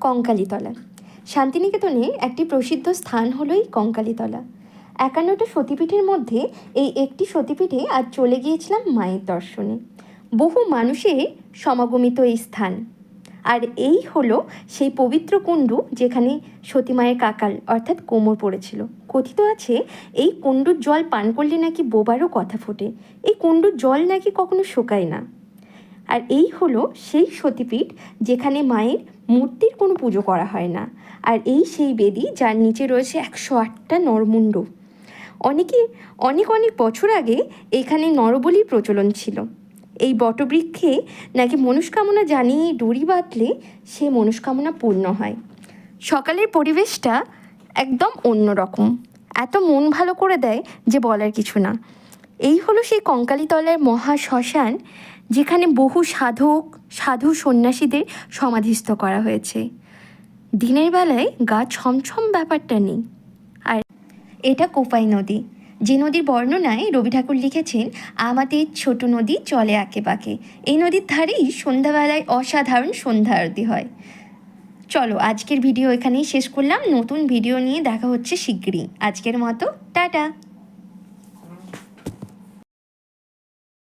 কঙ্কালীতলা। শান্তিনিকেতনে একটি প্রসিদ্ধ স্থান হলো এই কঙ্কালীতলা। 51টা সতীপীঠের মধ্যে এই একটি সতীপীঠে আজ চলে গিয়েছিলাম মায়ের দর্শনে। বহু মানুষের সমাগমিত এই স্থান। আর এই হলো সেই পবিত্র কুণ্ডু যেখানে সতী মায়ের কাকাল অর্থাৎ কোমর পড়েছিল। কথিত আছে এই কুণ্ডুর জল পান করলে নাকি বোবারও কথা ফোটে। এই কুণ্ডুর জল নাকি কখনো শুকায় না। আর এই হলো সেই সতীপীঠ যেখানে মায়ের মূর্তির কোনো পুজো করা হয় না। আর এই সেই বেদি যার নিচে রয়েছে 108টা নরমুণ্ড। অনেক বছর আগে এখানে নরবলির প্রচলন ছিল। এই বটবৃক্ষে নাকি মনস্কামনা জানিয়ে ডুরি বাঁধলে সে মনস্কামনা পূর্ণ হয়। সকালের পরিবেশটা একদম অন্যরকম, এত মন ভালো করে দেয় যে বলার কিছু না। এই হলো সেই কঙ্কালীতলার মহা শ্মশান যেখানে বহু সাধু সন্ন্যাসীদের সমাধিস্থ করা হয়েছে। দিনের বেলায় গা ছমছম ব্যাপারটা নেই। আর এটা কোপাই নদী, যে নদীর বর্ণনায় রবি ঠাকুর লিখেছেন আমাদের ছোট নদী চলে আঁকে বাঁকে। এই নদীর ধারেই সন্ধ্যাবেলায় অসাধারণ সন্ধ্যা আরতি হয়। চলো আজকের ভিডিও এখানেই শেষ করলাম। নতুন ভিডিও নিয়ে দেখা হচ্ছে শিগগিরই। আজকের মতো টাটা।